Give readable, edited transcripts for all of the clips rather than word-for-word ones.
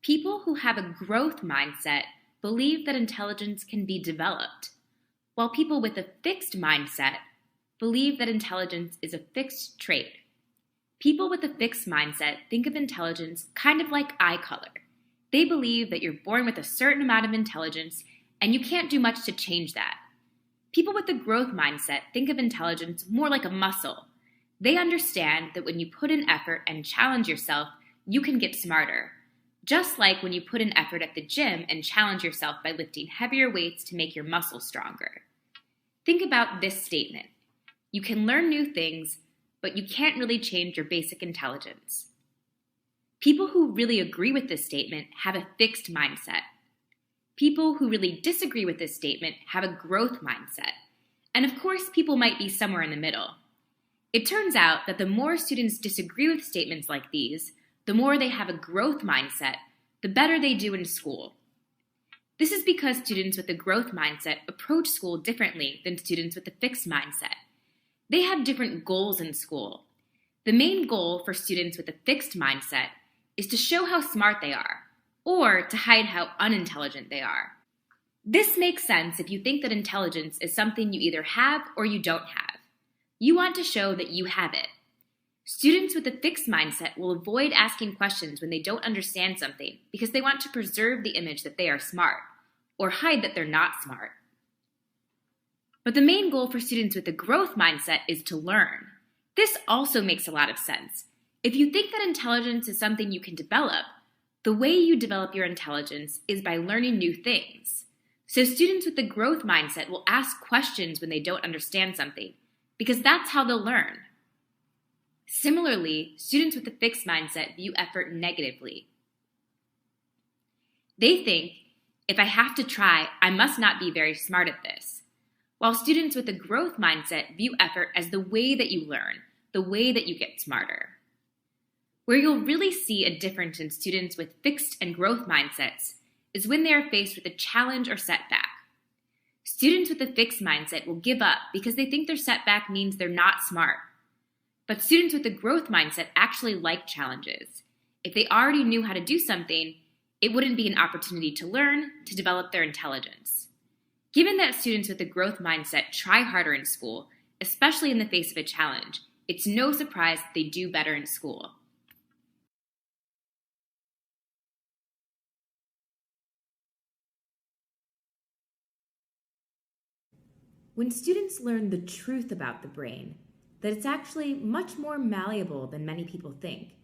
People who have a growth mindset believe that intelligence can be developed, while people with a fixed mindset believe that intelligence is a fixed trait. People with a fixed mindset think of intelligence kind of like eye color. They believe that you're born with a certain amount of intelligence and you can't do much to change that. People with a growth mindset think of intelligence more like a muscle. They understand that when you put in effort and challenge yourself, you can get smarter. Just like when you put in effort at the gym and challenge yourself by lifting heavier weights to make your muscles stronger. Think about this statement. You can learn new things, but you can't really change your basic intelligence. People who really agree with this statement have a fixed mindset. People who really disagree with this statement have a growth mindset. And of course, people might be somewhere in the middle. It turns out that the more students disagree with statements like these, the more they have a growth mindset, the better they do in school. This is because students with a growth mindset approach school differently than students with a fixed mindset. They have different goals in school. The main goal for students with a fixed mindset is to show how smart they are, or to hide how unintelligent they are. This makes sense if you think that intelligence is something you either have or you don't have. You want to show that you have it. Students with a fixed mindset will avoid asking questions when they don't understand something because they want to preserve the image that they are smart, or hide that they're not smart. But the main goal for students with a growth mindset is to learn. This also makes a lot of sense. If you think that intelligence is something you can develop, the way you develop your intelligence is by learning new things. So students with a growth mindset will ask questions when they don't understand something, because that's how they'll learn. Similarly, students with a fixed mindset view effort negatively. They think, if I have to try, I must not be very smart at this. While students with a growth mindset view effort as the way that you learn, the way that you get smarter. Where you'll really see a difference in students with fixed and growth mindsets is when they are faced with a challenge or setback. Students with a fixed mindset will give up because they think their setback means they're not smart. But students with a growth mindset actually like challenges. If they already knew how to do something, it wouldn't be an opportunity to learn, to develop their intelligence. Given that students with a growth mindset try harder in school, especially in the face of a challenge, it's no surprise that they do better in school. When students learn the truth about the brain, that it's actually much more malleable than many people think,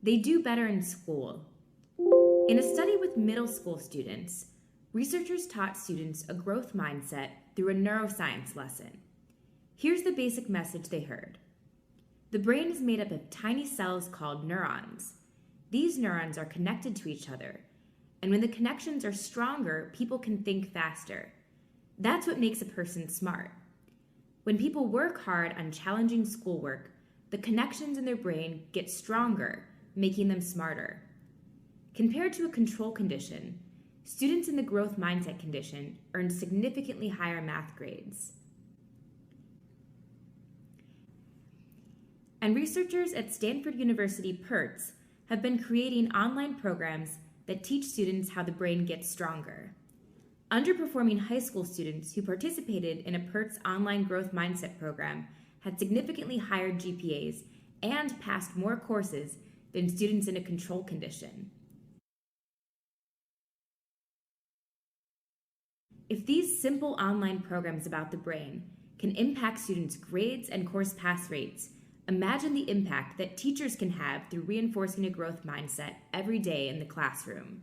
they do better in school. In a study with middle school students, researchers taught students a growth mindset through a neuroscience lesson. Here's the basic message they heard. The brain is made up of tiny cells called neurons. These neurons are connected to each other, and when the connections are stronger, people can think faster. That's what makes a person smart. When people work hard on challenging schoolwork, the connections in their brain get stronger, making them smarter. Compared to a control condition, students in the growth mindset condition earn significantly higher math grades. And researchers at Stanford University PERTS have been creating online programs that teach students how the brain gets stronger. Underperforming high school students who participated in a PERTS online growth mindset program had significantly higher GPAs and passed more courses than students in a control condition. If these simple online programs about the brain can impact students' grades and course pass rates, imagine the impact that teachers can have through reinforcing a growth mindset every day in the classroom.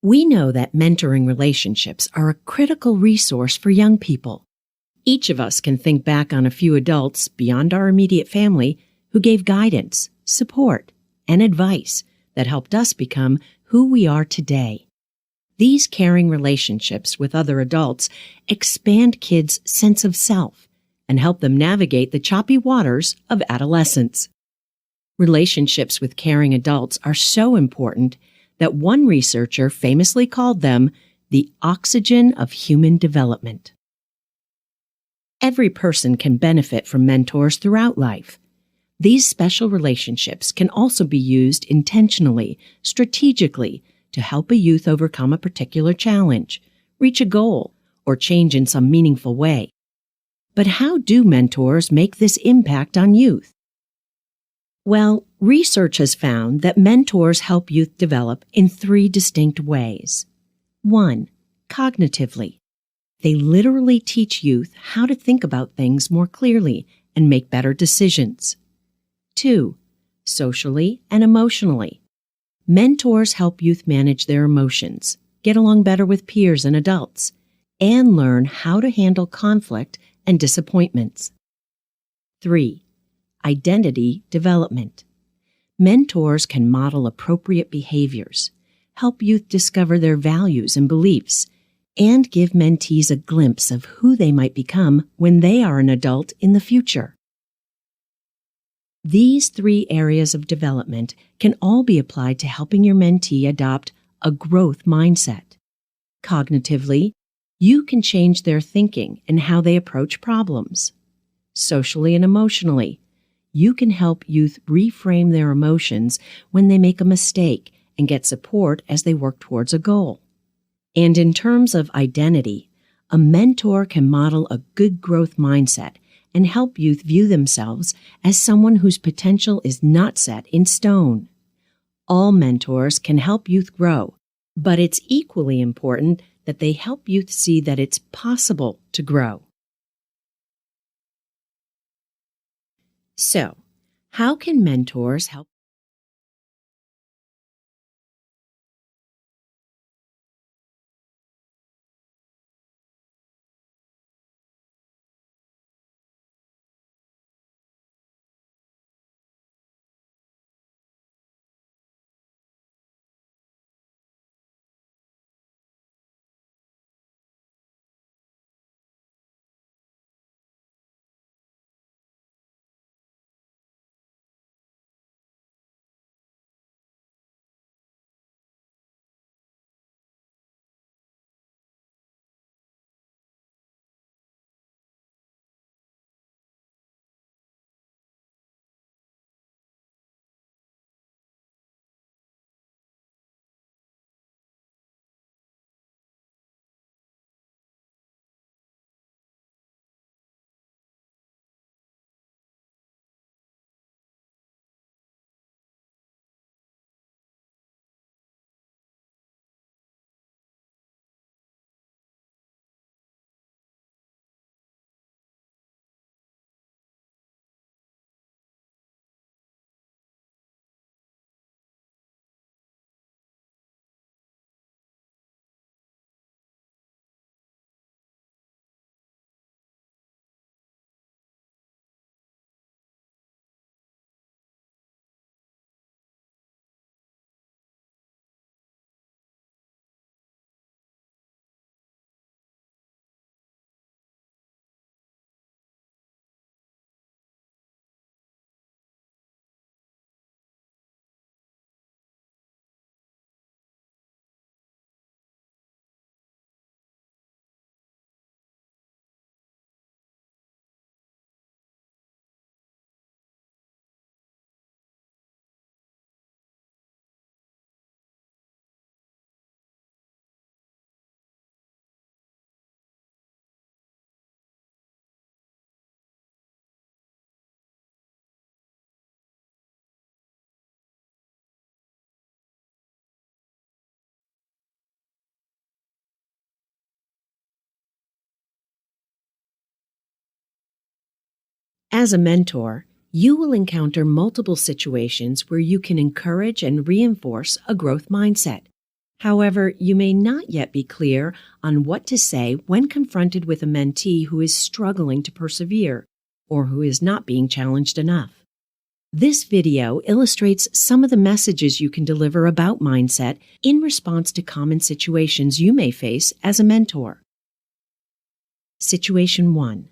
We know that mentoring relationships are a critical resource for young people. Each of us can think back on a few adults beyond our immediate family who gave guidance, support, and advice that helped us become who we are today. These caring relationships with other adults expand kids' sense of self and help them navigate the choppy waters of adolescence. Relationships with caring adults are so important that one researcher famously called them the oxygen of human development. Every person can benefit from mentors throughout life. These special relationships can also be used intentionally, strategically, to help a youth overcome a particular challenge, reach a goal, or change in some meaningful way. But how do mentors make this impact on youth? Well, research has found that mentors help youth develop in 3 distinct ways. 1. Cognitively. They literally teach youth how to think about things more clearly and make better decisions. 2. Socially and emotionally. Mentors help youth manage their emotions, get along better with peers and adults, and learn how to handle conflict and disappointments. 3. Identity development. Mentors can model appropriate behaviors, help youth discover their values and beliefs, and give mentees a glimpse of who they might become when they are an adult in the future. These 3 areas of development can all be applied to helping your mentee adopt a growth mindset. Cognitively, you can change their thinking and how they approach problems. Socially and emotionally, you can help youth reframe their emotions when they make a mistake and get support as they work towards a goal. And in terms of identity, a mentor can model a good growth mindset and help youth view themselves as someone whose potential is not set in stone. All mentors can help youth grow, but it's equally important that they help youth see that it's possible to grow. So, how can mentors help? As a mentor, you will encounter multiple situations where you can encourage and reinforce a growth mindset. However, you may not yet be clear on what to say when confronted with a mentee who is struggling to persevere or who is not being challenged enough. This video illustrates some of the messages you can deliver about mindset in response to common situations you may face as a mentor. Situation 1.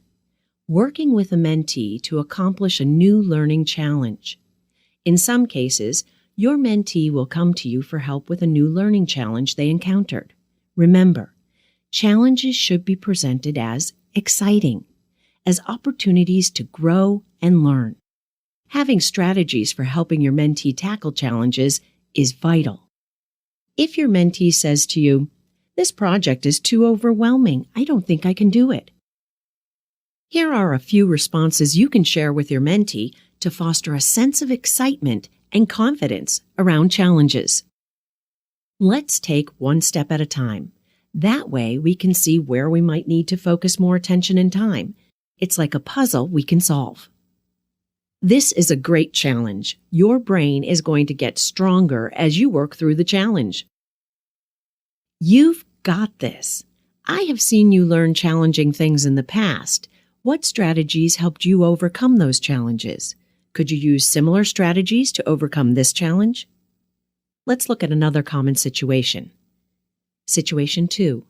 Working with a mentee to accomplish a new learning challenge. In some cases, your mentee will come to you for help with a new learning challenge they encountered. Remember, challenges should be presented as exciting, as opportunities to grow and learn. Having strategies for helping your mentee tackle challenges is vital. If your mentee says to you, "This project is too overwhelming, I don't think I can do it," here are a few responses you can share with your mentee to foster a sense of excitement and confidence around challenges. Let's take one step at a time. That way we can see where we might need to focus more attention and time. It's like a puzzle we can solve. This is a great challenge. Your brain is going to get stronger as you work through the challenge. You've got this. I have seen you learn challenging things in the past. What strategies helped you overcome those challenges? Could you use similar strategies to overcome this challenge? Let's look at another common situation. Situation 2.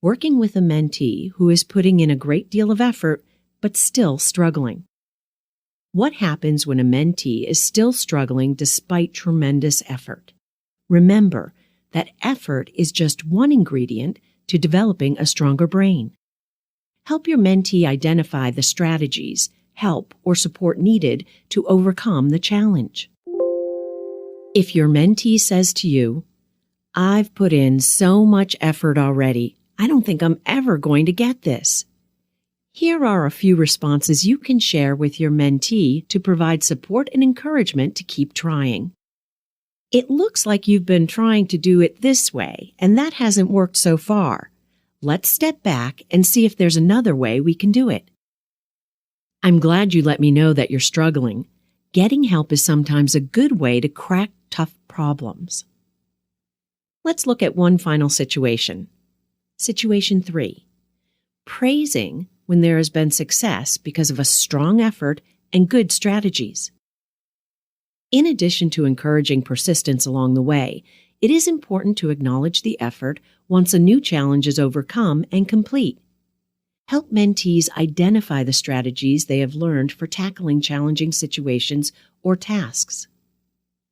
Working with a mentee who is putting in a great deal of effort but still struggling. What happens when a mentee is still struggling despite tremendous effort? Remember that effort is just one ingredient to developing a stronger brain. Help your mentee identify the strategies, help, or support needed to overcome the challenge. If your mentee says to you, "I've put in so much effort already, I don't think I'm ever going to get this," here are a few responses you can share with your mentee to provide support and encouragement to keep trying. "It looks like you've been trying to do it this way, and that hasn't worked so far. Let's step back and see if there's another way we can do it." "I'm glad you let me know that you're struggling. Getting help is sometimes a good way to crack tough problems." Let's look at one final situation. Situation 3. Praising when there has been success because of a strong effort and good strategies. In addition to encouraging persistence along the way, it is important to acknowledge the effort once a new challenge is overcome and complete. Help mentees identify the strategies they have learned for tackling challenging situations or tasks.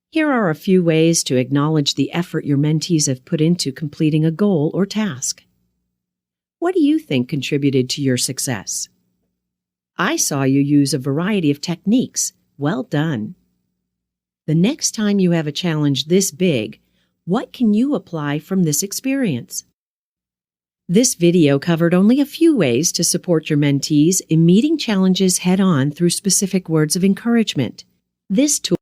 Here are a few ways to acknowledge the effort your mentees have put into completing a goal or task. What do you think contributed to your success? "I saw you use a variety of techniques. Well done." The next time you have a challenge this big, what can you apply from this experience? This video covered only a few ways to support your mentees in meeting challenges head-on through specific words of encouragement. This tool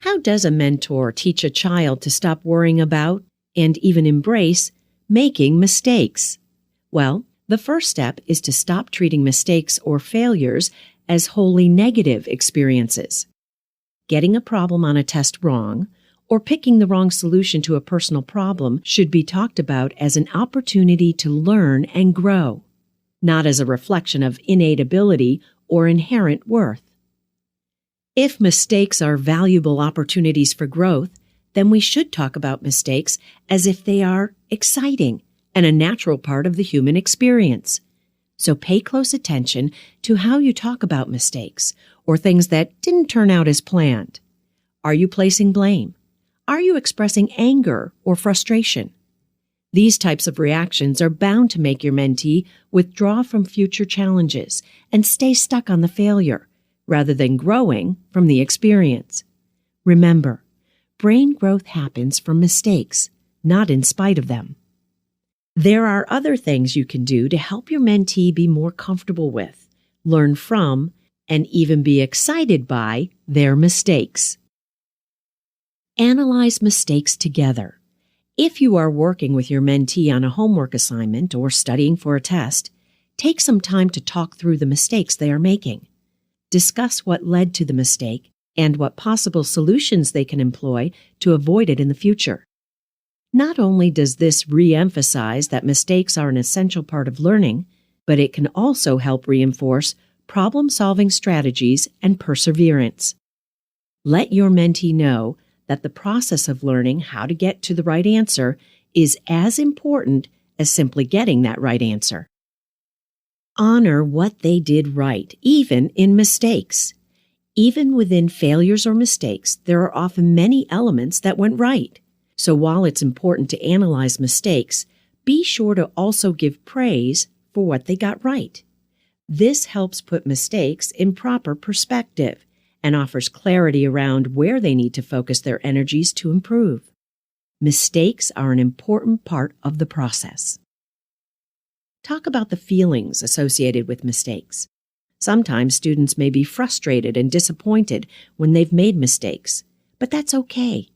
How does a mentor teach a child to stop worrying about, and even embrace, making mistakes? Well, the first step is to stop treating mistakes or failures as wholly negative experiences. Getting a problem on a test wrong, or picking the wrong solution to a personal problem should be talked about as an opportunity to learn and grow, not as a reflection of innate ability or inherent worth. If mistakes are valuable opportunities for growth, then we should talk about mistakes as if they are exciting and a natural part of the human experience. So pay close attention to how you talk about mistakes or things that didn't turn out as planned. Are you placing blame? Are you expressing anger or frustration? These types of reactions are bound to make your mentee withdraw from future challenges and stay stuck on the failure, rather than growing from the experience. Remember, brain growth happens from mistakes, not in spite of them. There are other things you can do to help your mentee be more comfortable with, learn from, and even be excited by their mistakes. Analyze mistakes together. If you are working with your mentee on a homework assignment or studying for a test, take some time to talk through the mistakes they are making. Discuss what led to the mistake and what possible solutions they can employ to avoid it in the future. Not only does this re-emphasize that mistakes are an essential part of learning, but it can also help reinforce problem-solving strategies and perseverance. Let your mentee know that the process of learning how to get to the right answer is as important as simply getting that right answer. Honor what they did right, even in mistakes. Even within failures or mistakes, there are often many elements that went right. So while it's important to analyze mistakes, be sure to also give praise for what they got right. This helps put mistakes in proper perspective and offers clarity around where they need to focus their energies to improve. Mistakes are an important part of the process. Talk about the feelings associated with mistakes. Sometimes students may be frustrated and disappointed when they've made mistakes, but that's okay.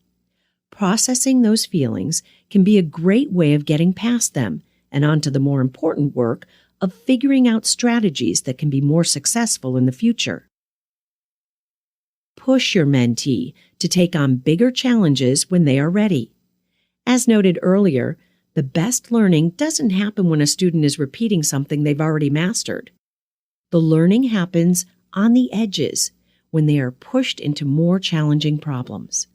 Processing those feelings can be a great way of getting past them and onto the more important work of figuring out strategies that can be more successful in the future. Push your mentee to take on bigger challenges when they are ready. As noted earlier, the best learning doesn't happen when a student is repeating something they've already mastered. The learning happens on the edges when they are pushed into more challenging problems.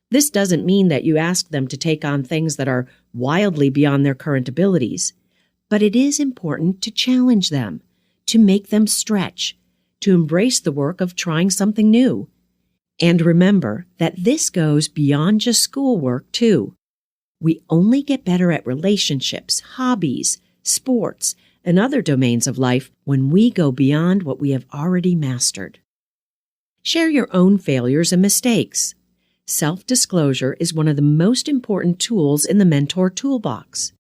This doesn't mean that you ask them to take on things that are wildly beyond their current abilities, but it is important to challenge them, to make them stretch, to embrace the work of trying something new. And remember that this goes beyond just schoolwork, too. We only get better at relationships, hobbies, sports, and other domains of life when we go beyond what we have already mastered. Share your own failures and mistakes. Self-disclosure is one of the most important tools in the mentor toolbox.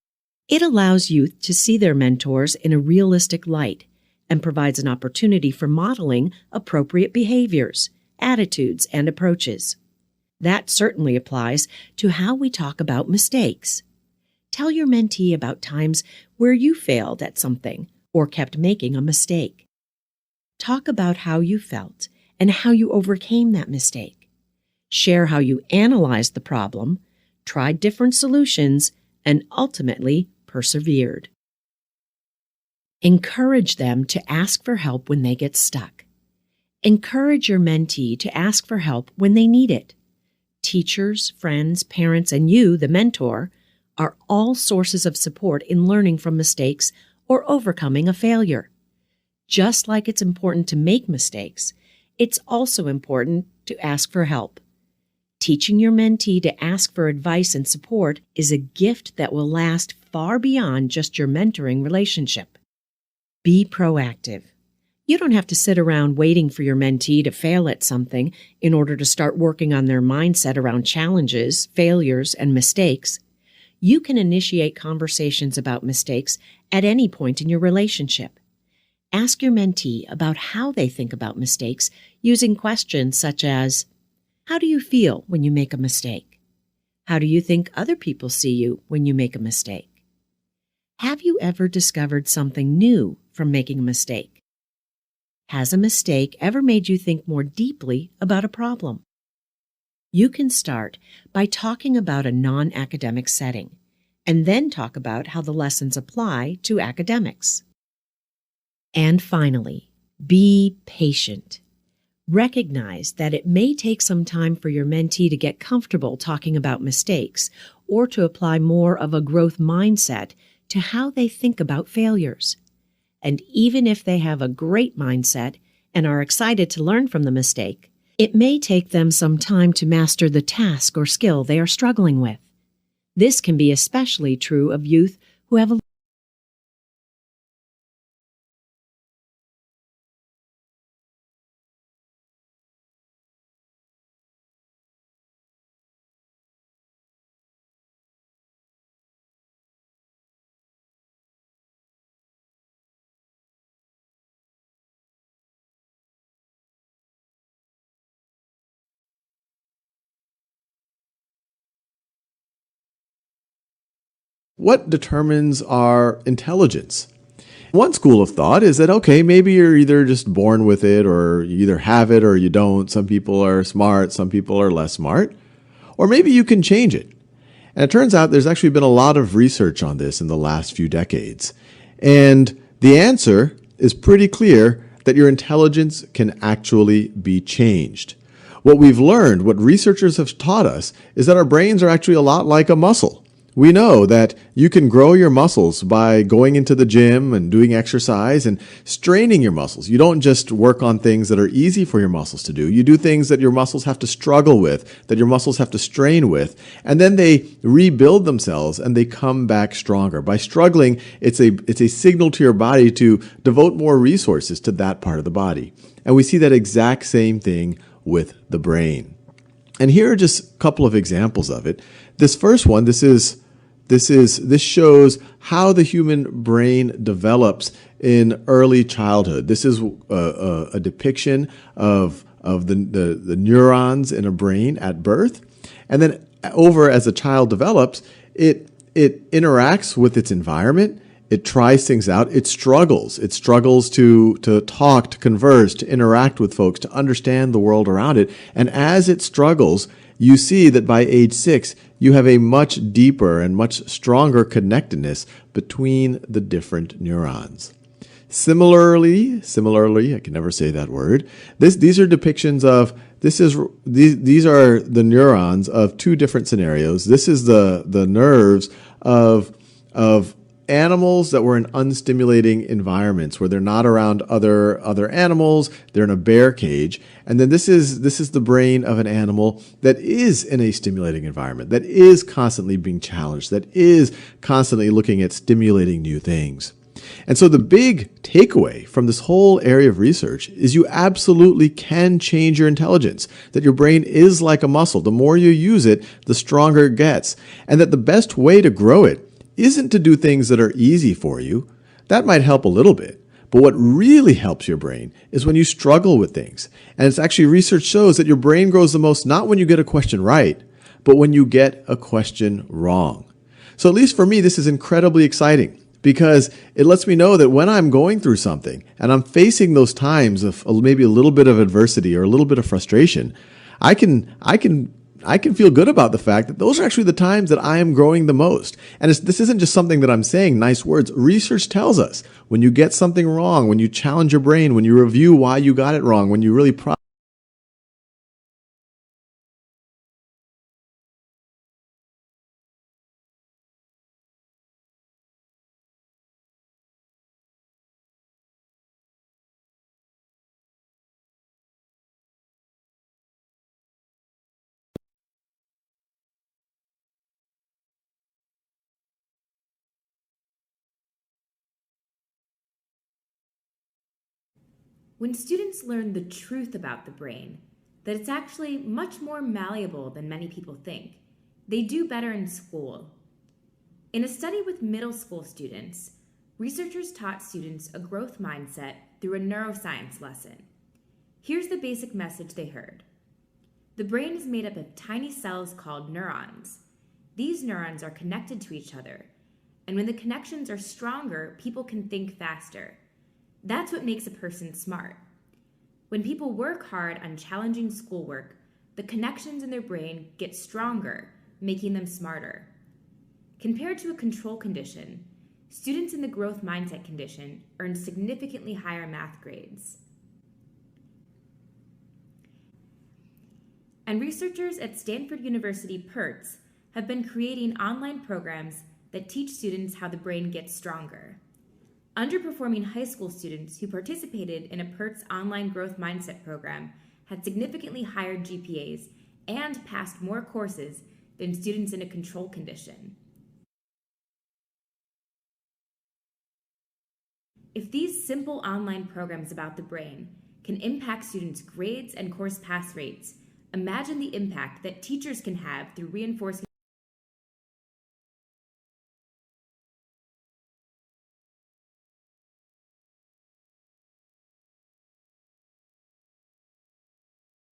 It allows youth to see their mentors in a realistic light and provides an opportunity for modeling appropriate behaviors, attitudes, and approaches. That certainly applies to how we talk about mistakes. Tell your mentee about times where you failed at something or kept making a mistake. Talk about how you felt and how you overcame that mistake. Share how you analyzed the problem, tried different solutions, and ultimately persevered. Encourage them to ask for help when they get stuck. Encourage your mentee to ask for help when they need it. Teachers, friends, parents, and you, the mentor, are all sources of support in learning from mistakes or overcoming a failure. Just like it's important to make mistakes, it's also important to ask for help. Teaching your mentee to ask for advice and support is a gift that will last far beyond just your mentoring relationship. Be proactive. You don't have to sit around waiting for your mentee to fail at something in order to start working on their mindset around challenges, failures, and mistakes. You can initiate conversations about mistakes at any point in your relationship. Ask your mentee about how they think about mistakes using questions such as, how do you feel when you make a mistake? How do you think other people see you when you make a mistake? Have you ever discovered something new from making a mistake? Has a mistake ever made you think more deeply about a problem? You can start by talking about a non-academic setting, and then talk about how the lessons apply to academics. And finally, be patient. Recognize that it may take some time for your mentee to get comfortable talking about mistakes or to apply more of a growth mindset to how they think about failures. And even if they have a great mindset and are excited to learn from the mistake, it may take them some time to master the task or skill they are struggling with. This can be especially true of youth who have a what determines our intelligence? One school of thought is that, okay, maybe you're either just born with it, or you either have it or you don't. Some people are smart, some people are less smart. Or maybe you can change it. And it turns out there's actually been a lot of research on this in the last few decades. And the answer is pretty clear, that your intelligence can actually be changed. What we've learned, what researchers have taught us, is that our brains are actually a lot like a muscle. We know that you can grow your muscles by going into the gym and doing exercise and straining your muscles. You don't just work on things that are easy for your muscles to do. You do things that your muscles have to struggle with, that your muscles have to strain with, and then they rebuild themselves and they come back stronger. By struggling, it's a signal to your body to devote more resources to that part of the body. And we see that exact same thing with the brain. And here are just a couple of examples of it. This first one, this shows how the human brain develops in early childhood. This is a depiction of the neurons in a brain at birth. And then as a child develops, it interacts with its environment. It tries things out. It struggles. It struggles to talk, to converse, to interact with folks, to understand the world around it. And as it struggles, you see that by age 6, you have a much deeper and much stronger connectedness between the different neurons. Similarly, I can never say that word. These are depictions of these are the neurons of two different scenarios. This is the nerves of animals that were in unstimulating environments where they're not around other animals. They're in a bear cage. And then this is the brain of an animal that is in a stimulating environment, that is constantly being challenged, that is constantly looking at stimulating new things. And so the big takeaway from this whole area of research is you absolutely can change your intelligence, that your brain is like a muscle. The more you use it, the stronger it gets, and that the best way to grow it isn't to do things that are easy for you. That might help a little bit. But what really helps your brain is when you struggle with things. And it's actually research shows that your brain grows the most not when you get a question right, but when you get a question wrong. So at least for me, this is incredibly exciting because it lets me know that when I'm going through something and I'm facing those times of maybe a little bit of adversity or a little bit of frustration, I can feel good about the fact that those are actually the times that I am growing the most. And this isn't just something that I'm saying, nice words. Research tells us when you get something wrong, when you challenge your brain, when you review why you got it wrong, when you really When students learn the truth about the brain, that it's actually much more malleable than many people think, they do better in school. In a study with middle school students, researchers taught students a growth mindset through a neuroscience lesson. Here's the basic message they heard. The brain is made up of tiny cells called neurons. These neurons are connected to each other, and when the connections are stronger, people can think faster. That's what makes a person smart. When people work hard on challenging schoolwork, the connections in their brain get stronger, making them smarter. Compared to a control condition, students in the growth mindset condition earn significantly higher math grades. And researchers at Stanford University PERTS have been creating online programs that teach students how the brain gets stronger. Underperforming high school students who participated in a PERTS online growth mindset program had significantly higher GPAs and passed more courses than students in a control condition. If these simple online programs about the brain can impact students' grades and course pass rates, imagine the impact that teachers can have through reinforcing